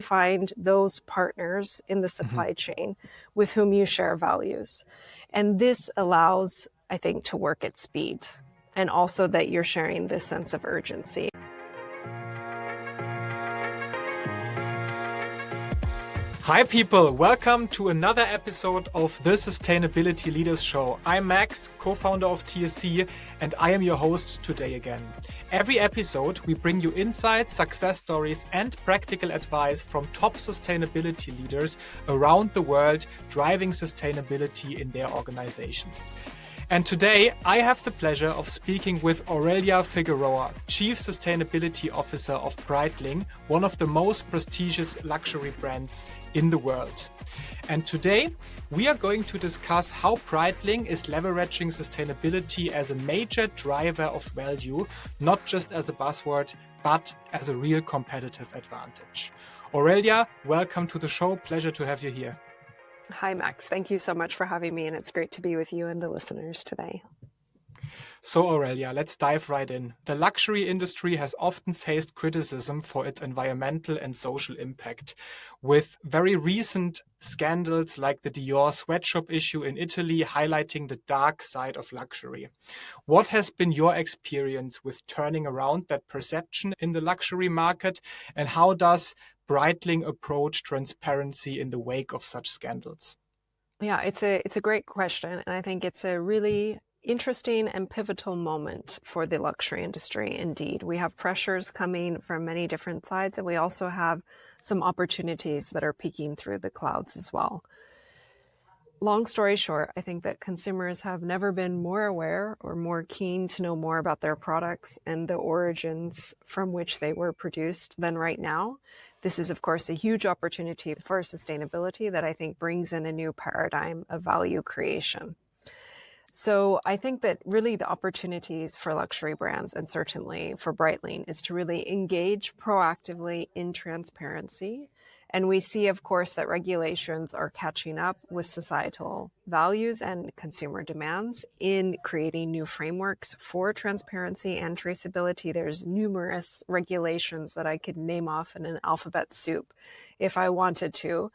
Find those partners in the supply chain with whom you share values. And this allows, I think, to work at speed, and also that you're sharing this sense of urgency. Hi people, welcome to another episode of the Sustainability Leaders Show. I'm Max, co-founder of TSC, and I am your host today again. Every episode, we bring you insights, success stories, and practical advice from top sustainability leaders around the world driving sustainability in their organizations. And today, I have the pleasure of speaking with Aurelia Figueroa, Chief Sustainability Officer of Breitling, one of the most prestigious luxury brands in the world. And today, we are going to discuss how Breitling is leveraging sustainability as a major driver of value, not just as a buzzword, but as a real competitive advantage. Aurelia, welcome to the show. Pleasure to have you here. Hi, Max. Thank you so much for having me, and it's great to be with you and the listeners today. So Aurelia, let's dive right in. The luxury industry has often faced criticism for its environmental and social impact, with very recent scandals like the Dior sweatshop issue in Italy highlighting the dark side of luxury. What has been your experience with turning around that perception in the luxury market, and how does Breitling approach transparency in the wake of such scandals? Yeah, it's a great question, and I think it's a really interesting and pivotal moment for the luxury industry. Indeed, we have pressures coming from many different sides, and we also have some opportunities that are peeking through the clouds as well. Long story short, I think that consumers have never been more aware or more keen to know more about their products and the origins from which they were produced than right now. This is, of course, a huge opportunity for sustainability that I think brings in a new paradigm of value creation. So I think that really the opportunities for luxury brands, and certainly for Breitling, is to really engage proactively in transparency. And we see, of course, that regulations are catching up with societal values and consumer demands in creating new frameworks for transparency and traceability. There's numerous regulations that I could name off in an alphabet soup if I wanted to.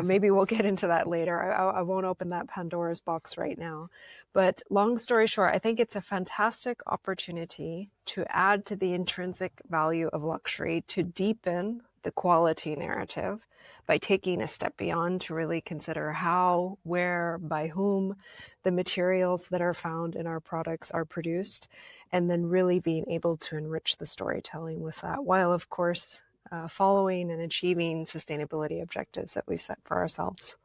Maybe we'll get into that later. I won't open that Pandora's box right now. But long story short, I think it's a fantastic opportunity to add to the intrinsic value of luxury, to deepen the quality narrative by taking a step beyond to really consider how, where, by whom the materials that are found in our products are produced, and then really being able to enrich the storytelling with that, while, of course, following and achieving sustainability objectives that we've set for ourselves.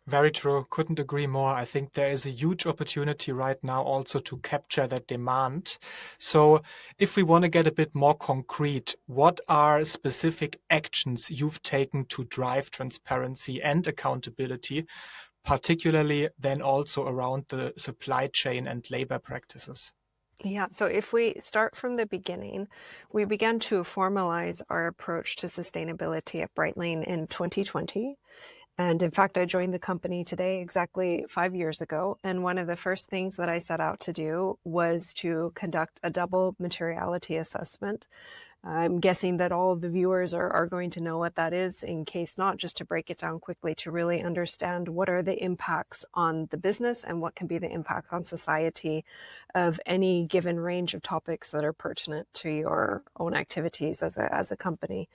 Very true. Couldn't agree more. I think there is a huge opportunity right now also to capture that demand. So if we want to get a bit more concrete, what are specific actions you've taken to drive transparency and accountability, particularly then also around the supply chain and labor practices? Yeah, so if we start from the beginning, we began to formalize our approach to sustainability at Breitling in 2020. And in fact, I joined the company today exactly 5 years ago. And one of the first things that I set out to do was to conduct a double materiality assessment. I'm guessing that all of the viewers are going to know what that is. In case not, just to break it down quickly, to really understand what are the impacts on the business and what can be the impact on society of any given range of topics that are pertinent to your own activities as a company.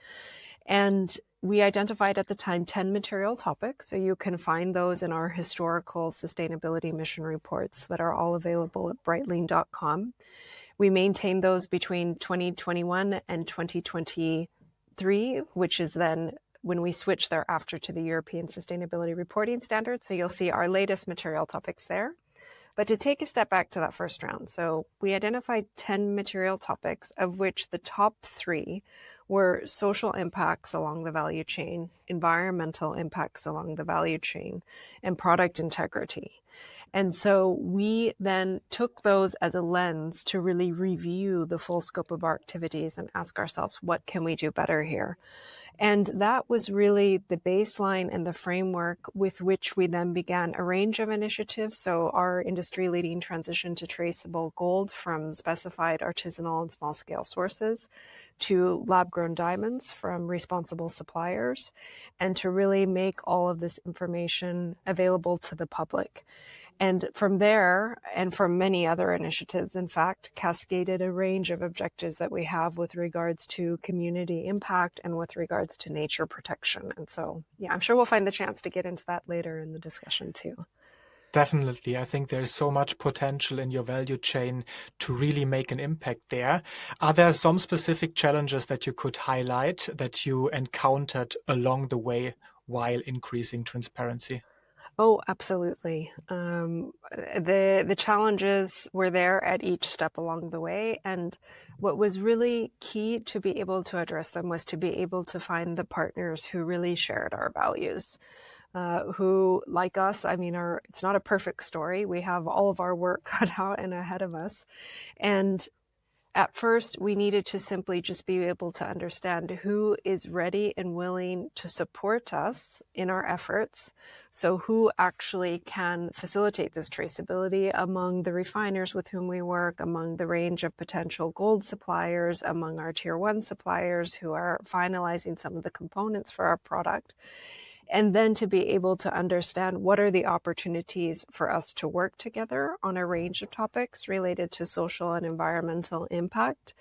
And we identified at the time 10 material topics. So you can find those in our historical sustainability mission reports that are all available at breitling.com. We maintained those between 2021 and 2023, which is then when we switch thereafter to the European Sustainability Reporting Standards. So you'll see our latest material topics there. But to take a step back to that first round, so we identified 10 material topics, of which the top 3 were social impacts along the value chain, environmental impacts along the value chain, and product integrity. And so we then took those as a lens to really review the full scope of our activities and ask ourselves, what can we do better here? And that was really the baseline and the framework with which we then began a range of initiatives. So our industry-leading transition to traceable gold from specified artisanal and small-scale sources to lab-grown diamonds from responsible suppliers, and to really make all of this information available to the public. And from there, and from many other initiatives, in fact, cascaded a range of objectives that we have with regards to community impact and with regards to nature protection. And so, yeah, I'm sure we'll find the chance to get into that later in the discussion too. Definitely. I think there's so much potential in your value chain to really make an impact there. Are there some specific challenges that you could highlight that you encountered along the way while increasing transparency? Oh, absolutely. The challenges were there at each step along the way, and what was really key to be able to address them was to be able to find the partners who really shared our values, who, like us, I mean, it's not a perfect story. We have all of our work cut out and ahead of us, and at first, we needed to simply just be able to understand who is ready and willing to support us in our efforts. So who actually can facilitate this traceability among the refiners with whom we work, among the range of potential gold suppliers, among our tier 1 suppliers who are finalizing some of the components for our product. And then to be able to understand what are the opportunities for us to work together on a range of topics related to social and environmental impact.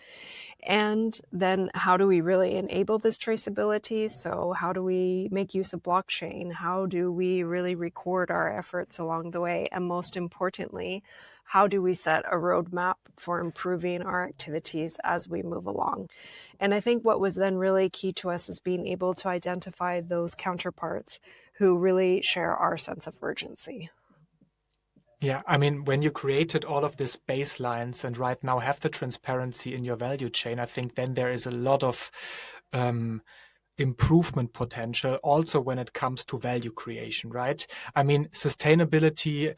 And then how do we really enable this traceability? So how do we make use of blockchain? How do we really record our efforts along the way? And most importantly, how do we set a roadmap for improving our activities as we move along? And I think what was then really key to us is being able to identify those counterparts who really share our sense of urgency. Yeah, I mean, when you created all of these baselines and right now have the transparency in your value chain, I think then there is a lot of improvement potential also when it comes to value creation, right? I mean, sustainability,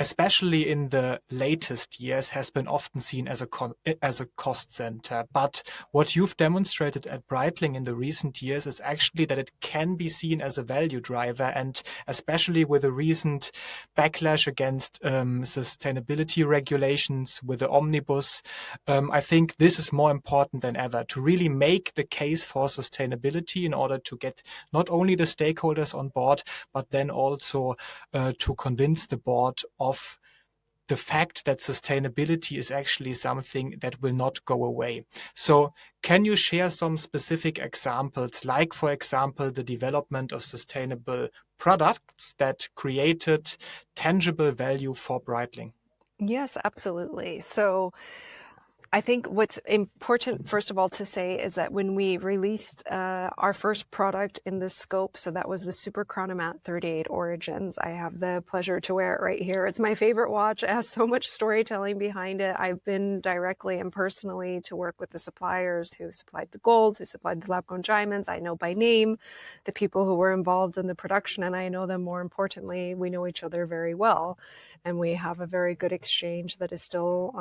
especially in the latest years, has been often seen as a cost center. But what you've demonstrated at Breitling in the recent years is actually that it can be seen as a value driver, and especially with the recent backlash against sustainability regulations with the omnibus, I think this is more important than ever to really make the case for sustainability in order to get not only the stakeholders on board, but then also to convince the board of the fact that sustainability is actually something that will not go away. So can you share some specific examples, like, for example, the development of sustainable products that created tangible value for Breitling? Yes, absolutely. So I think what's important, first of all, to say is that when we released our first product in this scope, so that was the Super Chronomat 38 Origins. I have the pleasure to wear it right here. It's my favorite watch. It has so much storytelling behind it. I've been directly and personally to work with the suppliers who supplied the gold, who supplied the lab-grown diamonds. I know by name the people who were involved in the production, and I know them, more importantly, we know each other very well. And we have a very good exchange that is still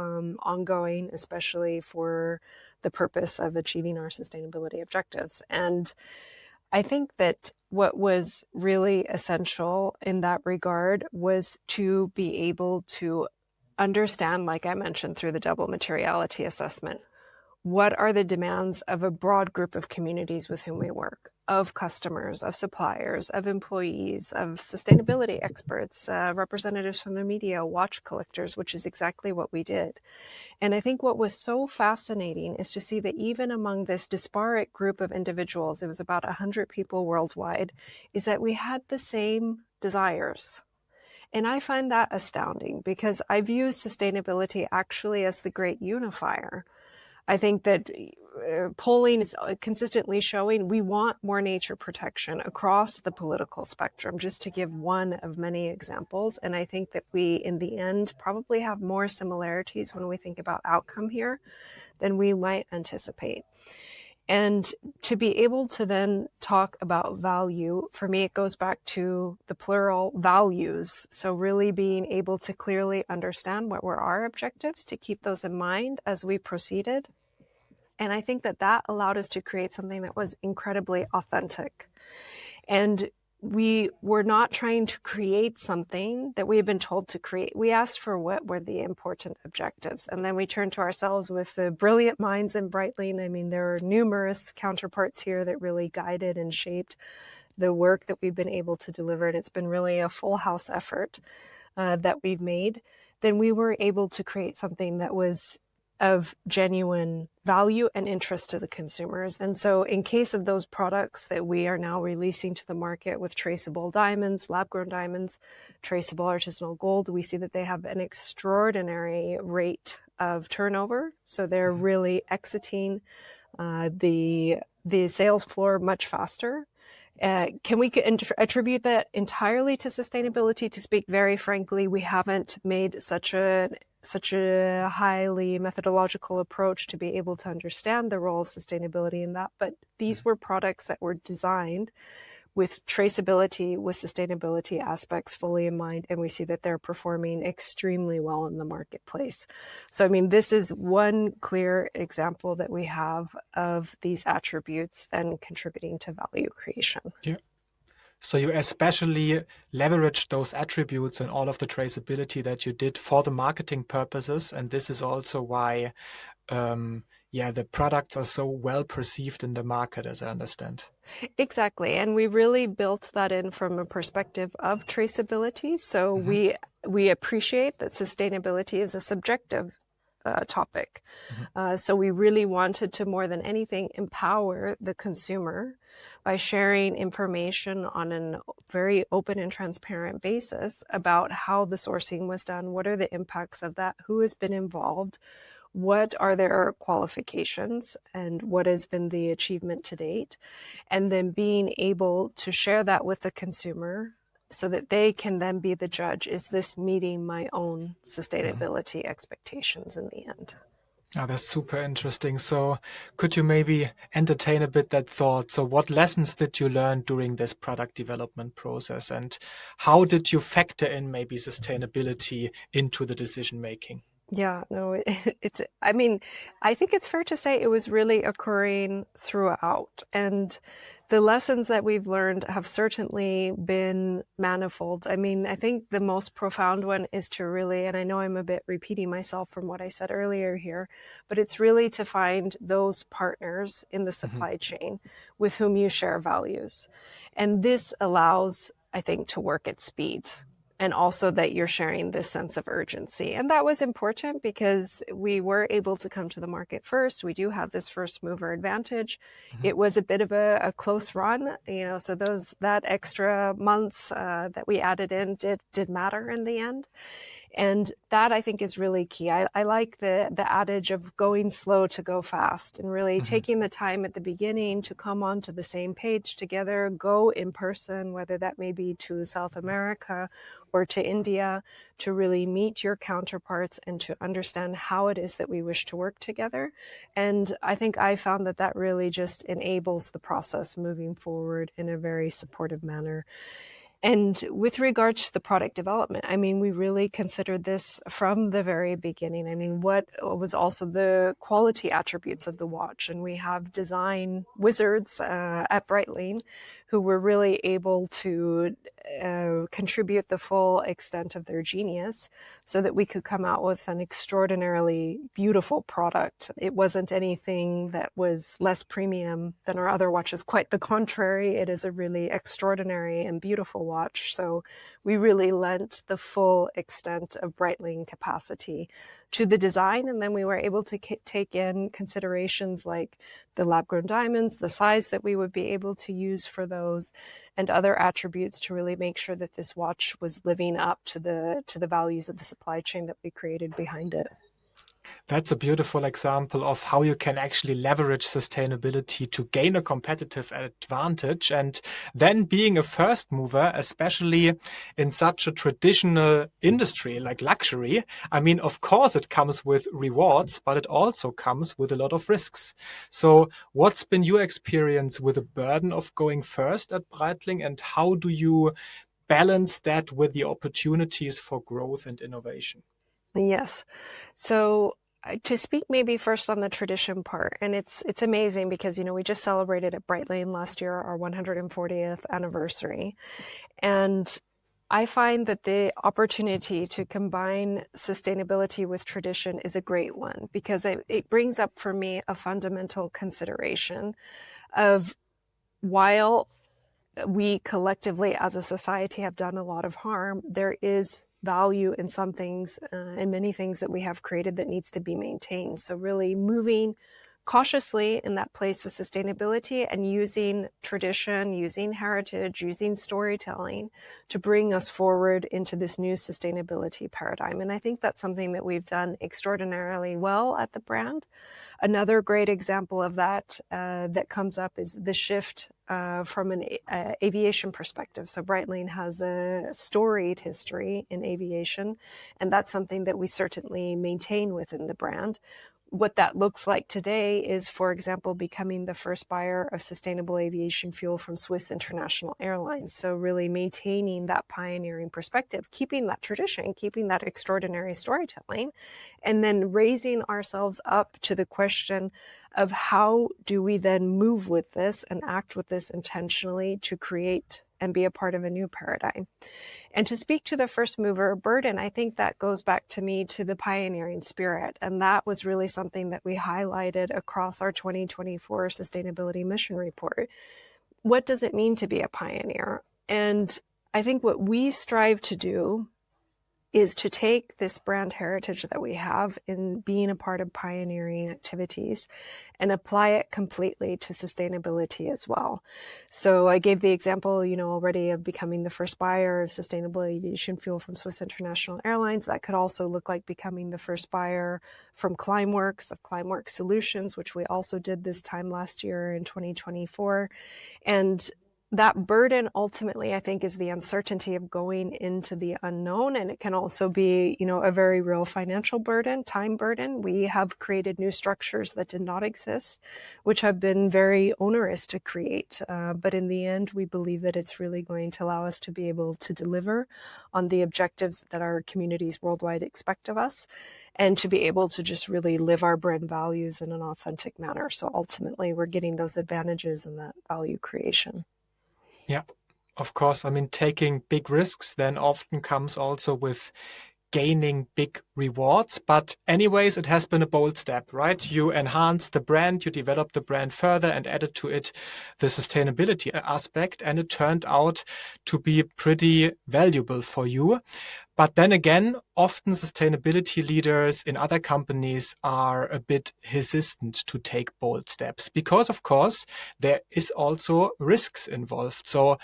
ongoing, especially for the purpose of achieving our sustainability objectives. And I think that what was really essential in that regard was to be able to understand, like I mentioned, through the double materiality assessment, what are the demands of a broad group of communities with whom we work, of customers, of suppliers, of employees, of sustainability experts, representatives from the media, watch collectors, which is exactly what we did. And I think what was so fascinating is to see that even among this disparate group of individuals, it was about 100 people worldwide, is that we had the same desires. And I find that astounding because I view sustainability actually as the great unifier. I think that polling is consistently showing we want more nature protection across the political spectrum, just to give one of many examples. And I think that we, in the end, probably have more similarities when we think about outcome here than we might anticipate. And to be able to then talk about value, for me, it goes back to the plural values. So really being able to clearly understand what were our objectives, to keep those in mind as we proceeded. And I think that that allowed us to create something that was incredibly authentic. And we were not trying to create something that we had been told to create. We asked for what were the important objectives. And then we turned to ourselves with the brilliant minds in Breitling. I mean, there are numerous counterparts here that really guided and shaped the work that we've been able to deliver. And it's been really a full house effort that we've made. Then we were able to create something that was of genuine value and interest to the consumers. And so in case of those products that we are now releasing to the market with traceable diamonds, lab-grown diamonds, traceable artisanal gold, we see that they have an extraordinary rate of turnover. So they're really exiting the sales floor much faster. Can we attribute that entirely to sustainability? To speak very frankly, we haven't made such a highly methodological approach to be able to understand the role of sustainability in that. But these were products that were designed with traceability, with sustainability aspects fully in mind, and we see that they're performing extremely well in the marketplace. So, I mean, this is one clear example that we have of these attributes then contributing to value creation. Yeah. So you especially leveraged those attributes and all of the traceability that you did for the marketing purposes, and this is also why the products are so well perceived in the market, as I understand. Exactly. And we really built that in from a perspective of traceability. So we appreciate that sustainability is a subjective topic. So we really wanted to, more than anything, empower the consumer by sharing information on a very open and transparent basis about how the sourcing was done, what are the impacts of that, who has been involved, what are their qualifications, and what has been the achievement to date, and then being able to share that with the consumer so that they can then be the judge. Is this meeting my own sustainability expectations in the end? Oh, that's super interesting. So could you maybe entertain a bit that thought? So what lessons did you learn during this product development process, and how did you factor in maybe sustainability into the decision making? Yeah, no, I mean, I think it's fair to say it was really occurring throughout. And the lessons that we've learned have certainly been manifold. I mean, I think the most profound one is to really, and I know I'm a bit repeating myself from what I said earlier here, but it's really to find those partners in the supply chain with whom you share values. And this allows, I think, to work at speed. And also that you're sharing this sense of urgency. And that was important because we were able to come to the market first. We do have this first mover advantage. It was a bit of a close run, so that extra months that we added in did matter in the end. And that, I think, is really key. I like the adage of going slow to go fast, and really taking the time at the beginning to come onto the same page together, go in person, whether that may be to South America or to India, to really meet your counterparts and to understand how it is that we wish to work together. And I think I found that really just enables the process moving forward in a very supportive manner. And with regards to the product development, I mean, we really considered this from the very beginning. I mean, what was also the quality attributes of the watch? And we have design wizards at Breitling who were really able to contribute the full extent of their genius so that we could come out with an extraordinarily beautiful product. It wasn't anything that was less premium than our other watches. Quite the contrary, it is a really extraordinary and beautiful watch. So we really lent the full extent of Breitling capacity to the design. And then we were able to take in considerations like the lab-grown diamonds, the size that we would be able to use for those, and other attributes to really make sure that this watch was living up to the values of the supply chain that we created behind it. That's a beautiful example of how you can actually leverage sustainability to gain a competitive advantage. And then being a first mover, especially in such a traditional industry like luxury, I mean, of course, it comes with rewards, but it also comes with a lot of risks. So what's been your experience with the burden of going first at Breitling, and how do you balance that with the opportunities for growth and innovation? Yes. So to speak maybe first on the tradition part, and it's amazing because, we just celebrated at Breitling last year our 140th anniversary. And I find that the opportunity to combine sustainability with tradition is a great one, because it brings up for me a fundamental consideration of, while we collectively as a society have done a lot of harm, there is value in some things and many things that we have created that needs to be maintained. So really moving cautiously in that place of sustainability and using tradition, using heritage, using storytelling to bring us forward into this new sustainability paradigm. And I think that's something that we've done extraordinarily well at the brand. Another great example of that that comes up is the shift from an aviation perspective. So Breitling has a storied history in aviation, and that's something that we certainly maintain within the brand. What that looks like today is, for example, becoming the first buyer of sustainable aviation fuel from Swiss International Airlines. So really maintaining that pioneering perspective, keeping that tradition, keeping that extraordinary storytelling, and then raising ourselves up to the question of how do we then move with this and act with this intentionally to create and be a part of a new paradigm. And to speak to the first mover burden, I think that goes back to me to the pioneering spirit. And that was really something that we highlighted across our 2024 sustainability mission report. What does it mean to be a pioneer? And I think what we strive to do is to take this brand heritage that we have in being a part of pioneering activities and apply it completely to sustainability as well. So I gave the example, already of becoming the first buyer of sustainable aviation fuel from Swiss International Airlines. That could also look like becoming the first buyer from Climeworks, of Climeworks Solutions, which we also did this time last year in 2024. And that burden ultimately, I think, is the uncertainty of going into the unknown. And it can also be, a very real financial burden, time burden. We have created new structures that did not exist, which have been very onerous to create. But in the end, we believe that it's really going to allow us to be able to deliver on the objectives that our communities worldwide expect of us, and to be able to just really live our brand values in an authentic manner. So ultimately, we're getting those advantages in that value creation. Yeah, of course. I mean, taking big risks then often comes also with gaining big rewards. But anyways, it has been a bold step, right? You enhance the brand, you develop the brand further and added to it the sustainability aspect. And it turned out to be pretty valuable for you. But then again, often sustainability leaders in other companies are a bit hesitant to take bold steps because, of course, there is also risks involved. So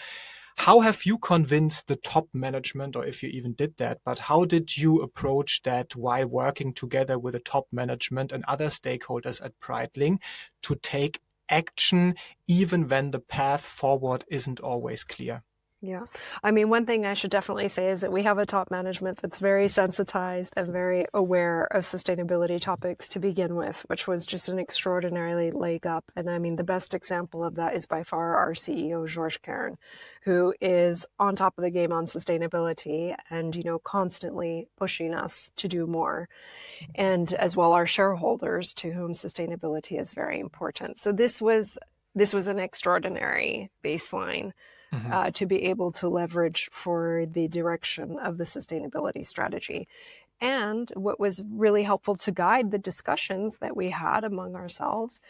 how have you convinced the top management, or if you even did that, but how did you approach that while working together with the top management and other stakeholders at Breitling to take action even when the path forward isn't always clear? Yeah. I mean, one thing I should definitely say is that we have a top management that's very sensitized and very aware of sustainability topics to begin with, which was just an extraordinarily leg up. And I mean, the best example of that is by far our CEO, Georges Caron, who is on top of the game on sustainability and, constantly pushing us to do more. And as well, our shareholders, to whom sustainability is very important. So this was an extraordinary baseline to be able to leverage for the direction of the sustainability strategy. And what was really helpful to guide the discussions that we had among ourselves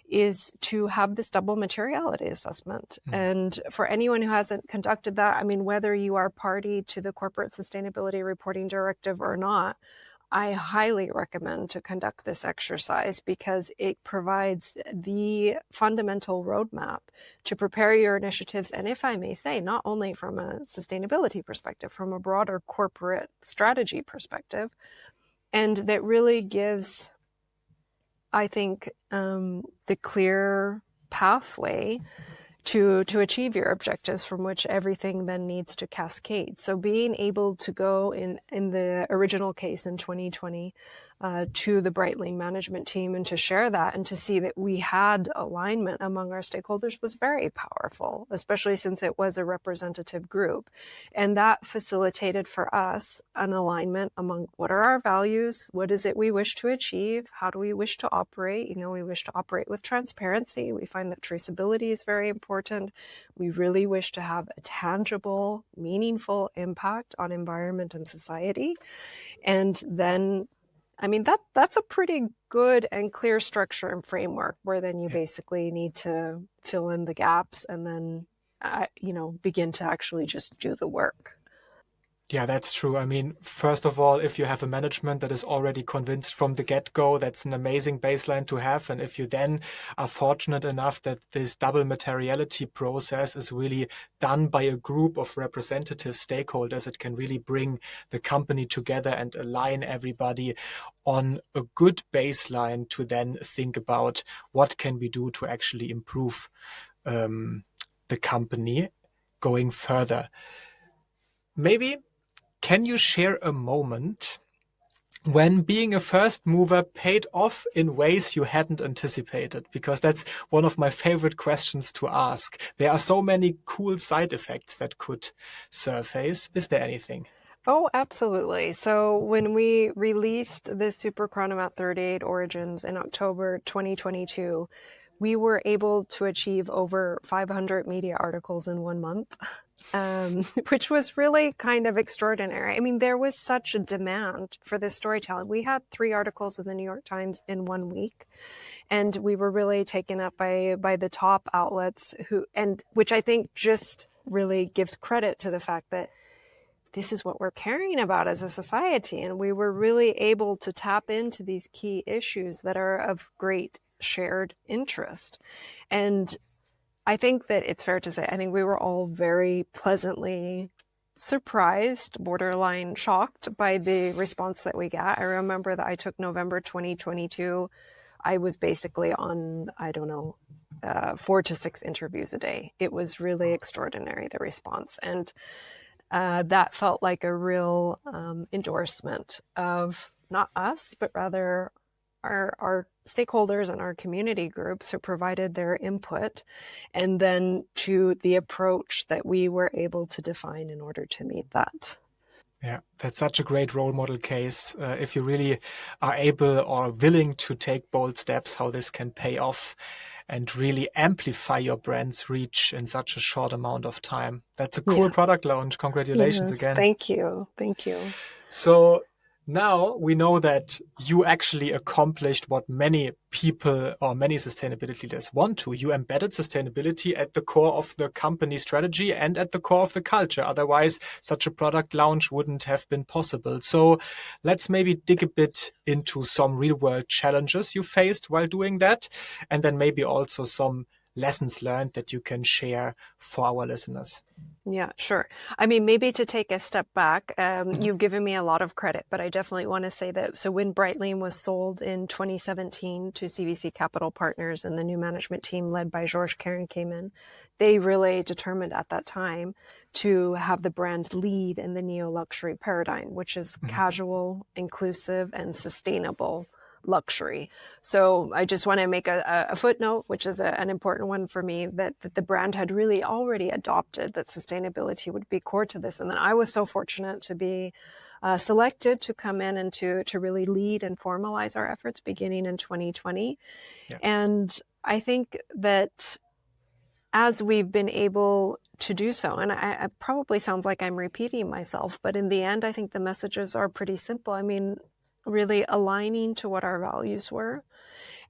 is to have this double materiality assessment. And for anyone who hasn't conducted that, I mean, whether you are party to the Corporate Sustainability Reporting Directive or not, I highly recommend to conduct this exercise because it provides the fundamental roadmap to prepare your initiatives. And if I may say, not only from a sustainability perspective, from a broader corporate strategy perspective, and that really gives, I think, the clear pathway to achieve your objectives from which everything then needs to cascade. So being able to go in the original case in 2020 to the Breitling management team, and to share that and to see that we had alignment among our stakeholders was very powerful, especially since it was a representative group. And that facilitated for us an alignment among what are our values, what is it we wish to achieve, how do we wish to operate. We wish to operate with transparency. We find that traceability is very important. We really wish to have a tangible, meaningful impact on environment and society. And then that's a pretty good and clear structure and framework where then you basically need to fill in the gaps and then, begin to actually just do the work. Yeah, that's true. First of all, if you have a management that is already convinced from the get-go, that's an amazing baseline to have. And if you then are fortunate enough that this double materiality process is really done by a group of representative stakeholders, it can really bring the company together and align everybody on a good baseline to then think about what can we do to actually improve the company going further. Maybe can you share a moment when being a first mover paid off in ways you hadn't anticipated? Because that's one of my favorite questions to ask. There are so many cool side effects that could surface. Is there anything? Oh, absolutely. So when we released the Super Chronomat 38 Origins in October 2022, we were able to achieve over 500 media articles in 1 month. Which was really kind of extraordinary. There was such a demand for this storytelling. We had 3 articles in the New York Times in 1 week, and we were really taken up by the top outlets which I think just really gives credit to the fact that this is what we're caring about as a society. And we were really able to tap into these key issues that are of great shared interest. And I think that it's fair to say, I think we were all very pleasantly surprised, borderline shocked by the response that we got. I remember that I took November 2022. I was basically on, 4 to 6 interviews a day. It was really extraordinary, the response. And that felt like a real endorsement of not us, but rather our stakeholders and our community groups who provided their input, and then to the approach that we were able to define in order to meet that. Yeah, that's such a great role model case. If you really are able or willing to take bold steps, how this can pay off and really amplify your brand's reach in such a short amount of time. That's a cool product launch. Congratulations again. Thank you. Thank you. So now we know that you actually accomplished what many people or many sustainability leaders want to. You embedded sustainability at the core of the company strategy and at the core of the culture. Otherwise, such a product launch wouldn't have been possible. So let's maybe dig a bit into some real world challenges you faced while doing that, and then maybe also some lessons learned that you can share for our listeners. Yeah, sure. Maybe to take a step back, you've given me a lot of credit, but I definitely want to say that. So when Breitling was sold in 2017 to CVC Capital Partners and the new management team led by Georges Kern came in, they really determined at that time to have the brand lead in the neo-luxury paradigm, which is casual, inclusive, and sustainable luxury. So I just want to make a footnote, which is an important one for me, that the brand had really already adopted that sustainability would be core to this. And then I was so fortunate to be selected to come in and to really lead and formalize our efforts beginning in 2020. Yeah. And I think that as we've been able to do so, and it probably sounds like I'm repeating myself, but in the end, I think the messages are pretty simple. Really aligning to what our values were,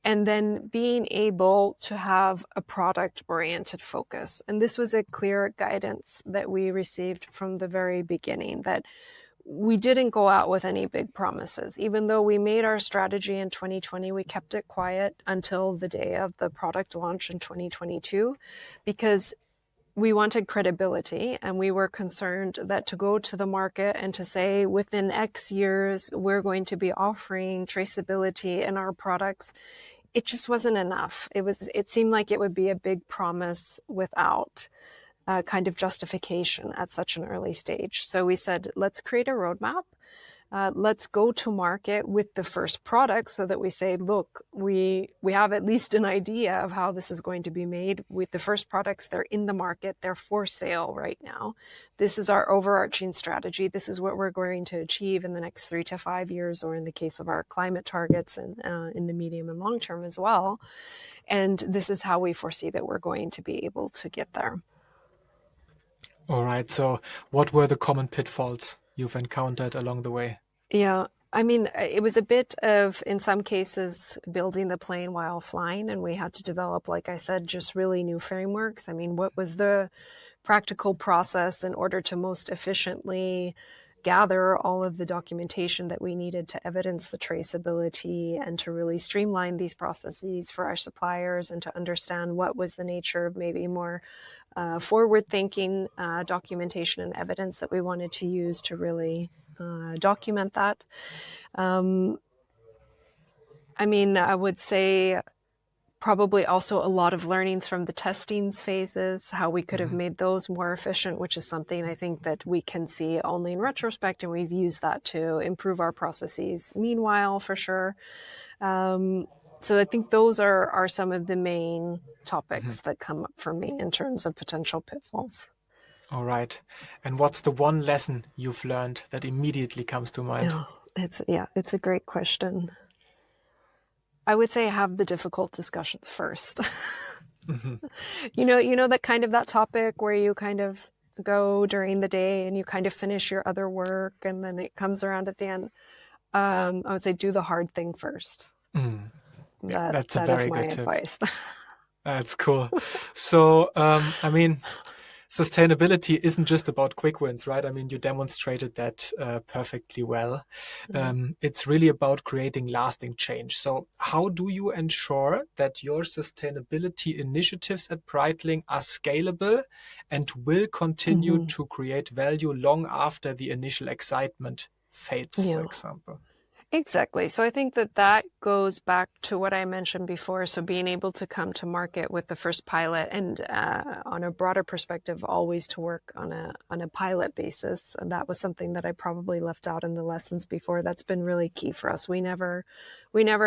and then being able to have a product-oriented focus. And this was a clear guidance that we received from the very beginning, that we didn't go out with any big promises. Even though we made our strategy in 2020, we kept it quiet until the day of the product launch in 2022, because we wanted credibility, and we were concerned that to go to the market and to say within X years we're going to be offering traceability in our products, it just wasn't enough. It seemed like it would be a big promise without kind of justification at such an early stage. So we said, let's create a roadmap. Let's go to market with the first product so that we say, look, we have at least an idea of how this is going to be made. With the first products, they're in the market, they're for sale right now. This is our overarching strategy. This is what we're going to achieve in the next 3 to 5 years, or in the case of our climate targets, and in the medium and long term as well. And this is how we foresee that we're going to be able to get there. All right. So what were the common pitfalls you've encountered along the way? Yeah, I mean, it was a bit of, in some cases, building the plane while flying, and we had to develop, like I said, just really new frameworks. I mean, what was the practical process in order to most efficiently gather all of the documentation that we needed to evidence the traceability and to really streamline these processes for our suppliers, and to understand what was the nature of maybe more forward-thinking documentation and evidence that we wanted to use to really document that. I mean, I would say probably also a lot of learnings from the testings phases, how we could have made those more efficient, which is something I think that we can see only in retrospect, and we've used that to improve our processes meanwhile, for sure. So I think those are some of the main topics that come up for me in terms of potential pitfalls. All right. And what's the one lesson you've learned that immediately comes to mind? Oh, it's a great question. I would say have the difficult discussions first. You know that kind of that topic where you kind of go during the day and you kind of finish your other work, and then it comes around at the end. I would say do the hard thing first. That's a that very is my good tip. advice. That's cool. So, I mean, sustainability isn't just about quick wins, right? I mean, you demonstrated that perfectly well. It's really about creating lasting change. So how do you ensure that your sustainability initiatives at Breitling are scalable and will continue to create value long after the initial excitement fades, for example? Exactly. So I think that goes back to what I mentioned before. So being able to come to market with the first pilot, and on a broader perspective, always to work on a pilot basis. And that was something that I probably left out in the lessons before. That's been really key for us. We never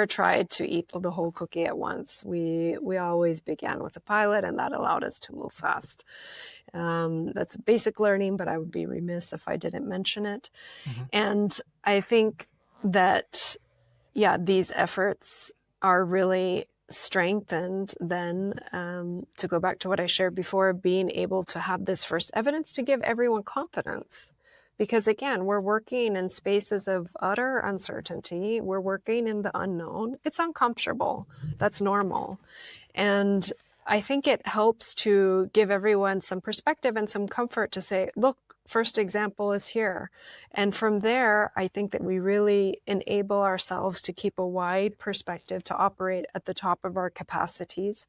tried to eat the whole cookie at once. We always began with a pilot, and that allowed us to move fast. That's a basic learning, but I would be remiss if I didn't mention it. And I think that, these efforts are really strengthened then, to go back to what I shared before, being able to have this first evidence to give everyone confidence. Because again, we're working in spaces of utter uncertainty. We're working in the unknown. It's uncomfortable. That's normal. And I think it helps to give everyone some perspective and some comfort to say, look, first example is here. And from there, I think that we really enable ourselves to keep a wide perspective, to operate at the top of our capacities,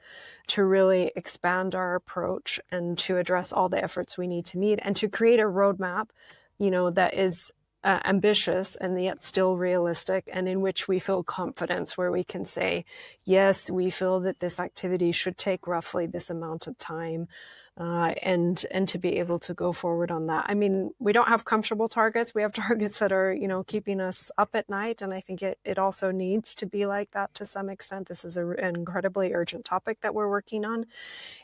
to really expand our approach, and to address all the efforts we need to meet, and to create a roadmap, that is ambitious and yet still realistic, and in which we feel confidence, where we can say, yes, we feel that this activity should take roughly this amount of time, and to be able to go forward on that. I mean, we don't have comfortable targets. We have targets that are, keeping us up at night. And I think it also needs to be like that to some extent. This is an incredibly urgent topic that we're working on,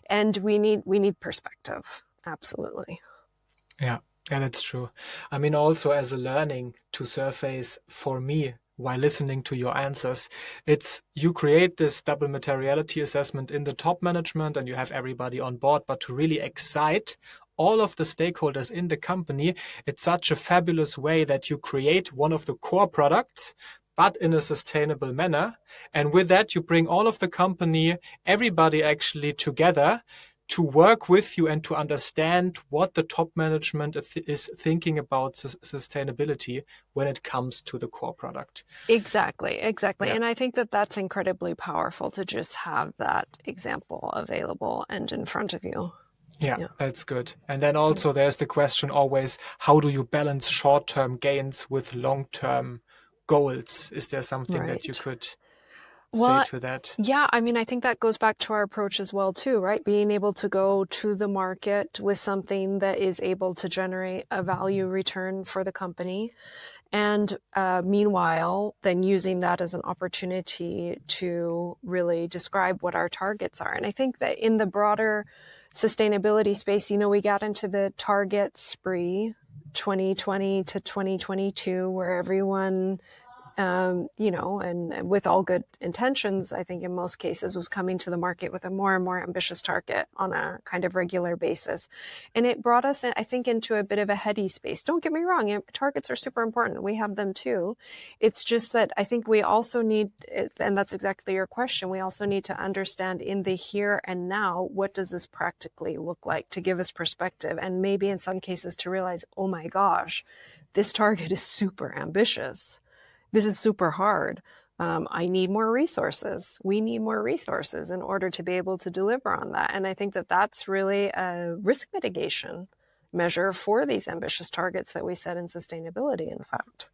and we need perspective. Absolutely. Yeah, that's true. I mean, also as a learning to surface for me while listening to your answers, it's you create this double materiality assessment in the top management and you have everybody on board, but to really excite all of the stakeholders in the company, it's such a fabulous way that you create one of the core products, but in a sustainable manner. And with that, you bring all of the company, everybody actually together to work with you and to understand what the top management is thinking about sustainability when it comes to the core product. Exactly. Yeah. And I think that that's incredibly powerful to just have that example available and in front of you. Yeah, that's good. And then also there's the question always, how do you balance short-term gains with long-term goals? Is there something that you could... say Well, to that? yeah, I mean, I think that goes back to our approach as well, too, right? Being able to go to the market with something that is able to generate a value return for the company. And meanwhile, then using that as an opportunity to really describe what our targets are. And I think that in the broader sustainability space, we got into the target spree 2020 to 2022, where everyone and with all good intentions, I think in most cases was coming to the market with a more and more ambitious target on a kind of regular basis. And it brought us, I think, into a bit of a heady space. Don't get me wrong, targets are super important. We have them too. It's just that I think we also need, and that's exactly your question, we also need to understand in the here and now, what does this practically look like to give us perspective? And maybe in some cases to realize, oh my gosh, this target is super ambitious. This is super hard. I need more resources. We need more resources in order to be able to deliver on that. And I think that that's really a risk mitigation measure for these ambitious targets that we set in sustainability, in fact.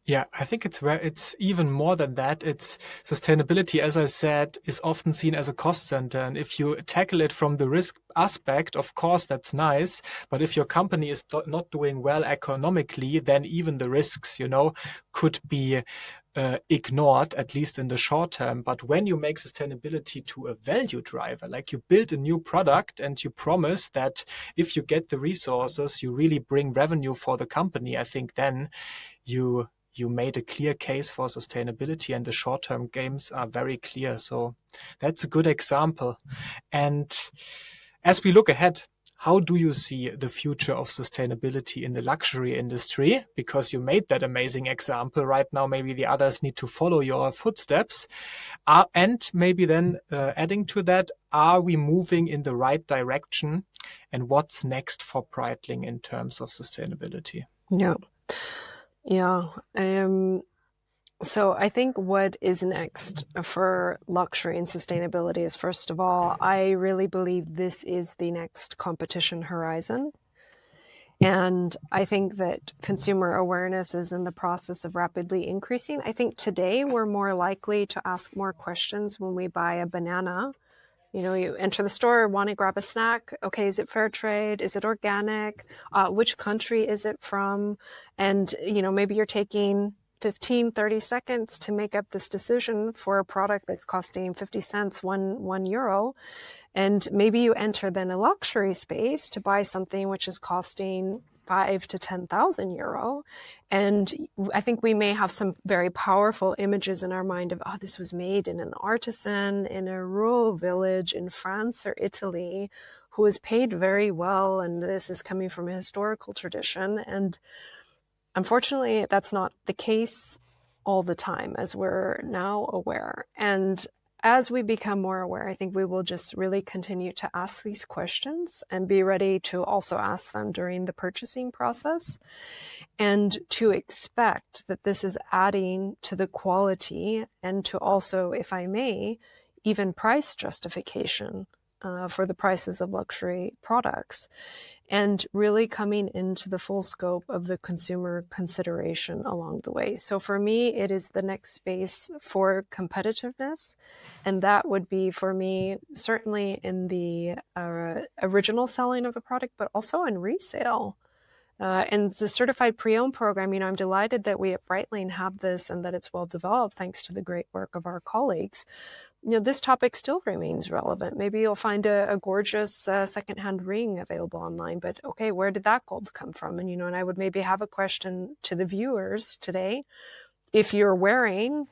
Yeah, I think it's even more than that. It's sustainability, as I said, is often seen as a cost center. And if you tackle it from the risk aspect, of course, that's nice. But if your company is not doing well economically, then even the risks, could be ignored, at least in the short term. But when you make sustainability to a value driver, like you build a new product and you promise that if you get the resources, you really bring revenue for the company, I think then you made a clear case for sustainability, and the short-term gains are very clear. So that's a good example. And as we look ahead, how do you see the future of sustainability in the luxury industry? Because you made that amazing example. Right now, maybe the others need to follow your footsteps. And maybe then adding to that, are we moving in the right direction? And what's next for Breitling in terms of sustainability? Yeah. Yeah. So I think what is next for luxury and sustainability is, first of all, I really believe this is the next competition horizon. And I think that consumer awareness is in the process of rapidly increasing. I think today we're more likely to ask more questions when we buy a banana. You enter the store, want to grab a snack. Okay, is it fair trade? Is it organic? Which country is it from? And, maybe you're taking 15, 30 seconds to make up this decision for a product that's costing 50 cents, one euro. And maybe you enter then a luxury space to buy something which is costing 5 to 10,000 euro. And I think we may have some very powerful images in our mind of, this was made in an artisan in a rural village in France or Italy who was paid very well. And this is coming from a historical tradition. And unfortunately, that's not the case all the time, as we're now aware. And as we become more aware, I think we will just really continue to ask these questions and be ready to also ask them during the purchasing process, and to expect that this is adding to the quality and to also, if I may, even price justification for the prices of luxury products, and really coming into the full scope of the consumer consideration along the way. So for me, it is the next space for competitiveness. And that would be, for me, certainly in the original selling of a product, but also in resale. And the certified pre-owned program, I'm delighted that we at Breitling have this and that it's well developed thanks to the great work of our colleagues. This topic still remains relevant. Maybe you'll find a gorgeous secondhand ring available online, but okay, where did that gold come from? And, and I would maybe have a question to the viewers today. If you're wearing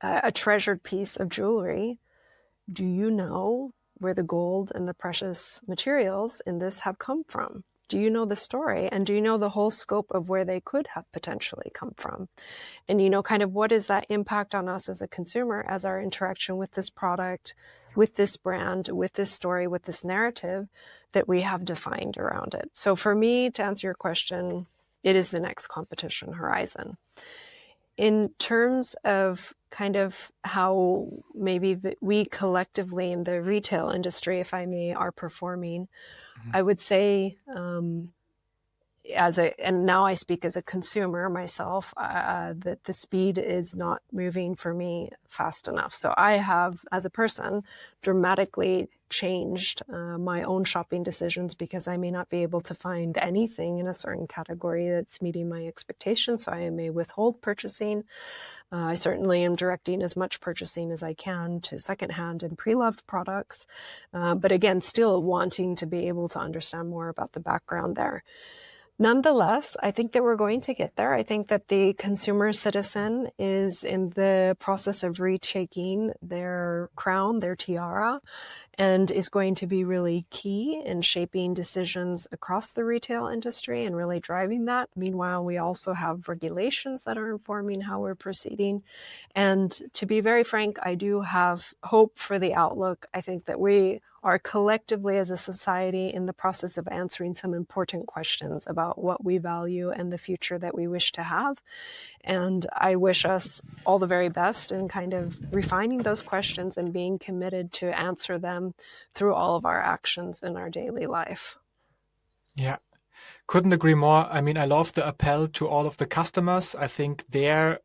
a treasured piece of jewelry, do you know where the gold and the precious materials in this have come from? Do you know the story? And do you know the whole scope of where they could have potentially come from? And, kind of what is that impact on us as a consumer, as our interaction with this product, with this brand, with this story, with this narrative that we have defined around it? So for me, to answer your question, it is the next competition horizon. In terms of kind of how maybe we collectively in the retail industry, if I may, are performing, I would say and now I speak as a consumer myself, that the speed is not moving for me fast enough. So I have, as a person, dramatically changed my own shopping decisions because I may not be able to find anything in a certain category that's meeting my expectations. So I may withhold purchasing. I certainly am directing as much purchasing as I can to secondhand and pre-loved products. But again, still wanting to be able to understand more about the background there. Nonetheless, I think that we're going to get there. I think that the consumer citizen is in the process of retaking their crown, their tiara, and is going to be really key in shaping decisions across the retail industry and really driving that. Meanwhile, we also have regulations that are informing how we're proceeding. And to be very frank, I do have hope for the outlook. I think that we are collectively as a society in the process of answering some important questions about what we value and the future that we wish to have. And I wish us all the very best in kind of refining those questions and being committed to answer them through all of our actions in our daily life. Yeah. Couldn't agree more. I mean, I love the appeal to all of the customers. I think there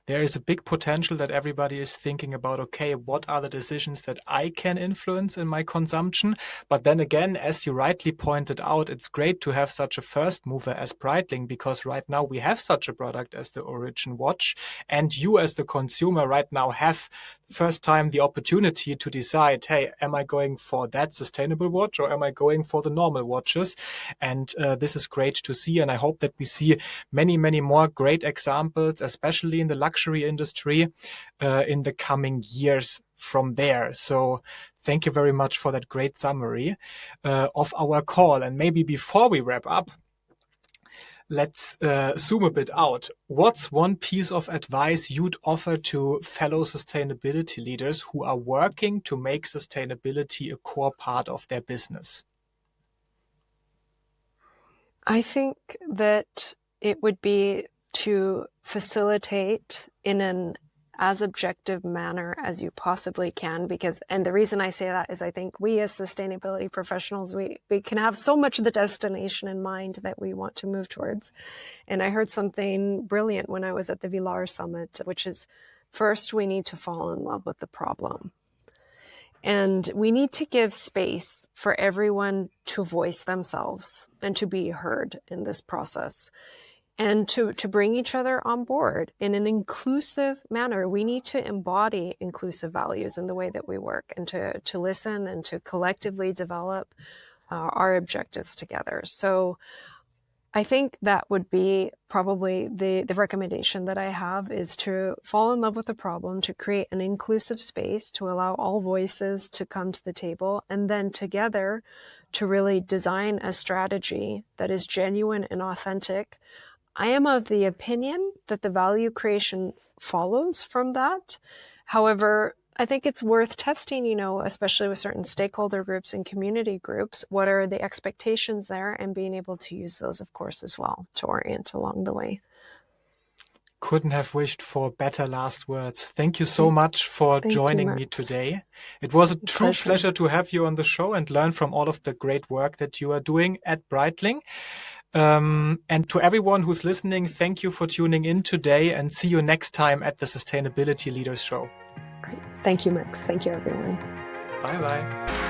is a big potential that everybody is thinking about, okay, what are the decisions that I can influence in my consumption? But then again, as you rightly pointed out, it's great to have such a first mover as Breitling, because right now we have such a product as the Origin watch. And you as the consumer right now have first time the opportunity to decide, hey, am I going for that sustainable watch or am I going for the normal watches? And this is great to see. And I hope that we see many, many more great examples, especially in the luxury industry, in the coming years from there. So thank you very much for that great summary of our call. And maybe before we wrap up, let's zoom a bit out. What's one piece of advice you'd offer to fellow sustainability leaders who are working to make sustainability a core part of their business? I think that it would be to facilitate in an as objective manner as you possibly can, and the reason I say that is I think we as sustainability professionals, we can have so much of the destination in mind that we want to move towards. And I heard something brilliant when I was at the Villar Summit, which is first we need to fall in love with the problem. And we need to give space for everyone to voice themselves and to be heard in this process and to bring each other on board in an inclusive manner. We need to embody inclusive values in the way that we work and to listen and to collectively develop our objectives together. So I think that would be probably the recommendation that I have, is to fall in love with the problem, to create an inclusive space, to allow all voices to come to the table, and then together to really design a strategy that is genuine and authentic. I am of the opinion that the value creation follows from that. However, I think it's worth testing, especially with certain stakeholder groups and community groups, what are the expectations there, and being able to use those, of course, as well to orient along the way. Couldn't have wished for better last words. Thank you so much for joining me today. It was a true pleasure to have you on the show and learn from all of the great work that you are doing at Breitling. And to everyone who's listening, thank you for tuning in today, and see you next time at the Sustainability Leaders Show. Great. Thank you, Max. Thank you, everyone. Bye-bye.